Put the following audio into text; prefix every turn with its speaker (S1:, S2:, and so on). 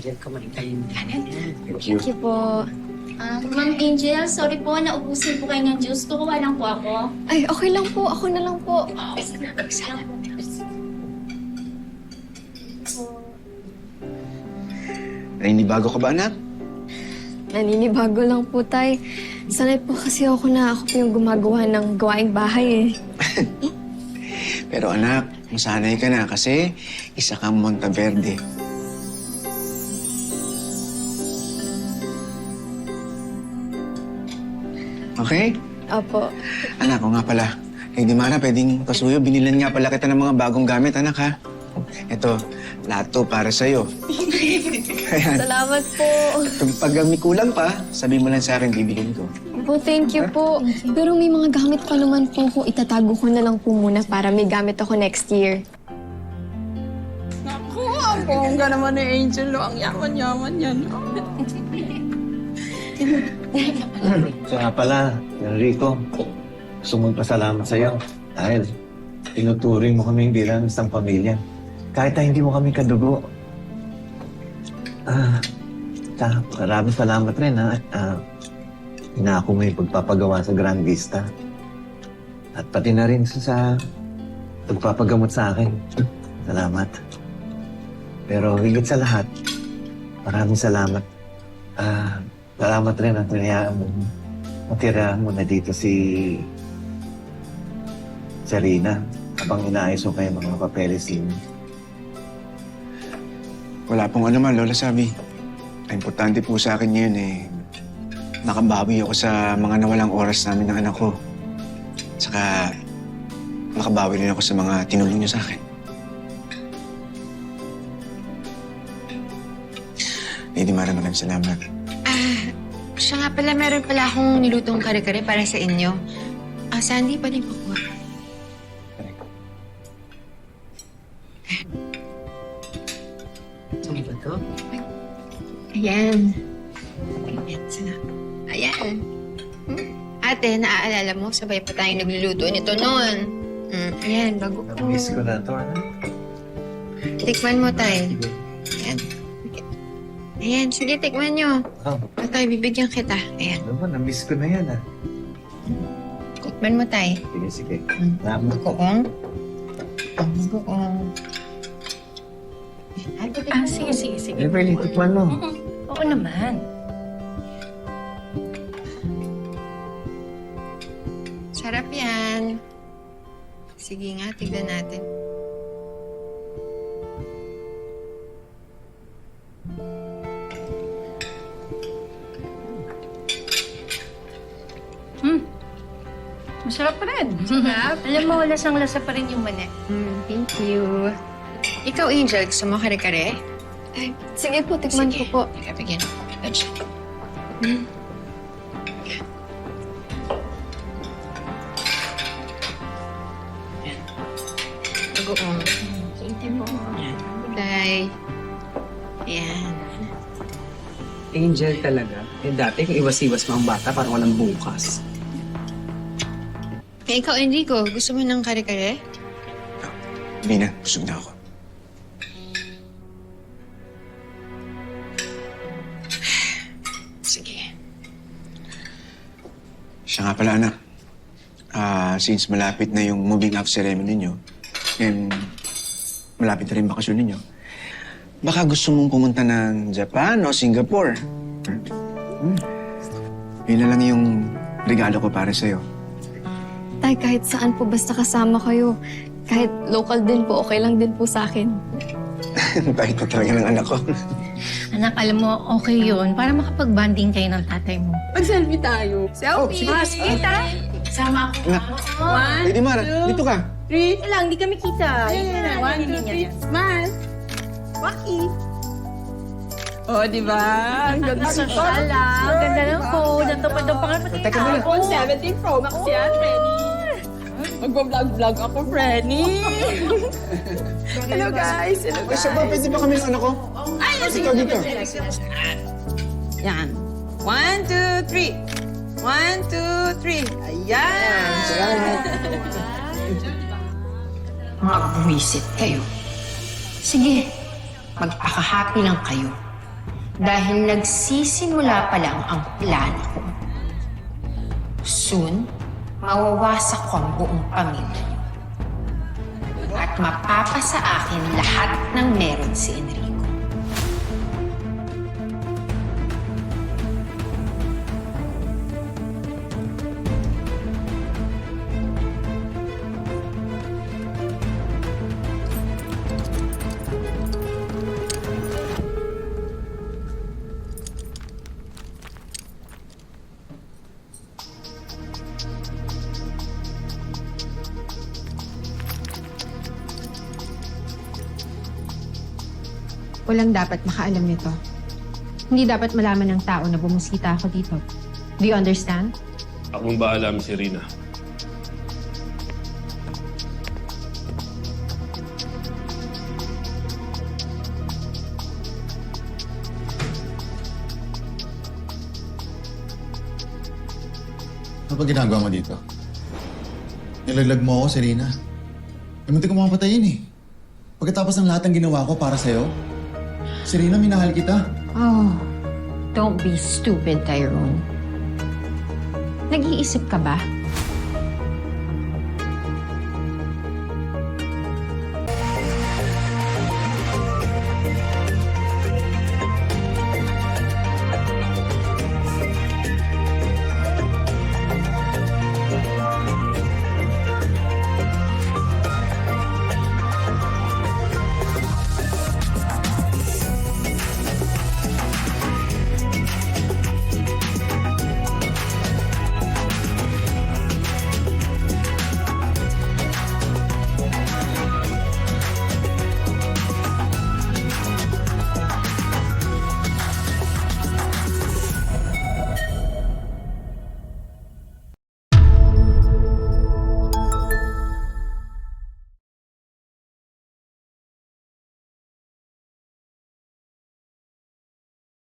S1: Angel, kumain tayo.
S2: Thank you.
S3: Thank you po.
S4: Ma'am Angel, sorry po, naubusin po kayo ng juice. Kukuha lang po ako.
S3: Ay, okay lang po. Ako na lang po.
S2: Naninibago ka ba, anak?
S3: Naninibago lang po, Tay. Sanay po kasi ako na ako po yung gumagawa ng gawaing bahay eh.
S2: Pero anak, masanay ka na kasi isa kang Monteverde. Okay?
S3: Opo.
S2: Anak, o nga pala. Di Mara, pwedeng pasuyo. Binilan nga pala kita ng mga bagong gamit, anak, ha? Ito, lahat to para sa'yo. Ayan.
S3: Salamat po.
S2: Pag may kulang pa, sabi mo lang sa akin, bibigyan ko.
S3: Po, thank you po. Pero may mga gamit pa naman po ko. Itatago ko na lang po muna para may gamit ako next year.
S5: Naku, ang bongga naman ni Angel. Ang yaman-yaman yan.
S6: So nga pala, Enrico, gusto mong pasalamat sa'yo dahil tinuturing mo kami bilang isang pamilya. Kahit na hindi mo kami kadugo. Maraming salamat rin ha. Inako mo yung pagpapagawa sa Grand Vista. At pati na rin sa pagpapagamot sa akin. Salamat. Pero higit sa lahat, maraming salamat. Salamat rin at tinayaan mo. Matira mo na dito si Sarina habang inaayos mo kayo mga papeles niyo.
S2: Wala pong anuman, Lola Sabi. Ang importante po sa akin ngayon nakabawi ako sa mga nawalang oras namin ng anak ko. Saka, nakabawi rin ako sa mga tinulong niyo sa akin. Lady Mara, maraming salamat.
S7: Siya nga pala, meron pala akong nilutong kare-kare para sa inyo. Sandy, pwede pakuha.
S1: Ano ba to?
S7: Ayan. Ayan, sana. Ayan. Ate, naaalala mo, sabay pa tayong nagluluto nito noon. Ayan, bago ko.
S6: Miss ko na ito, ano?
S7: Tikman mo tayo. Ayan. Ayan, sige, tikman nyo.
S6: Oh,
S7: Tayo, bibigyan kita. Ayan.
S6: ano ba? Na-miss ko na yan, ah.
S7: Tikman mo tayo.
S6: Sige, sige. Salamat.
S7: Bagoong. Bagoong.
S1: Sige.
S6: Beverly, tikman mo.
S1: Oo naman.
S7: Sarap yan. Sige nga, tignan natin.
S1: Masarap pa rin.
S7: Sarap.
S1: Alam mo, lasang-lasa pa rin yung mani.
S7: Thank you. Ikaw, Angel, gusto mo kare-kare?
S3: Ay, sige po, tikman ko po.
S7: Teka, bigyan ako. Edge. Bagoong. Tay. Ayan.
S1: Angel talaga. Dati kung iwas-iwas mo ang bata, parang walang bukas.
S7: Ikaw, Enrico, gusto mo ng kare-kare?
S2: Hindi na, busog na ako.
S7: Sige.
S2: Siya nga pala, anak. Since malapit na yung moving up ceremony ninyo, and malapit na rin bakasyon ninyo, baka gusto mong pumunta ng Japan o Singapore. Yun na lang yung regalo ko para sa'yo.
S3: Tay, kahit saan po basta kasama kayo. Kahit local din po, okay lang din po sa akin.
S2: Bakit na talaga ng anak ko?
S8: Anak, alam mo, okay yun. Para makapag-banding kayo ng tatay mo.
S5: Mag-selfie tayo. Selfie!
S8: Kita!
S4: Sama ako.
S5: One,
S2: Lady Mara, dito ka.
S5: three.
S8: Lang, di kami kita.
S5: Yeah, 1, 2, 3. Smile. Waki. Oh, di ba? Ang ganda ng
S8: Social ah. Ang ganda ng phone. Natupad ang pangalan pati
S2: Teka muna.
S5: iPhone 17 Pro Max yan, Frenny. Mag-vlog ako, Frenny. Hello, guys. Hello,
S2: Ay,
S5: guys.
S2: siya ba? Pwede ba kami ng anak ko?
S5: Ay, sige,
S2: Dito.
S5: Yan. 1, 2, 3. 1, 2, 3. Ayan.
S2: Salamat.
S8: Mga buwisit kayo. Sige, magpaka-happy lang kayo.
S7: Dahil nagsisimula pa lang ang plano ko. Soon, mawawasak ko ang buong pamilya niyo. At mapapasa akin lahat ng meron si Enrico.
S9: Walang dapat makaalam nito. Hindi dapat malaman ng tao na bumusita ako dito. Do you understand?
S10: Akong bahala, Miss Irina.
S11: Ano ba ginagawa mo dito? Nilaglag mo ako, Serena. Munti ko mga patayin eh. Pagkatapos ng lahat ng ginawa ko para sa'yo, Serena, minahal kita.
S7: Oh, don't be stupid, Tyrone. Nag-iisip ka ba?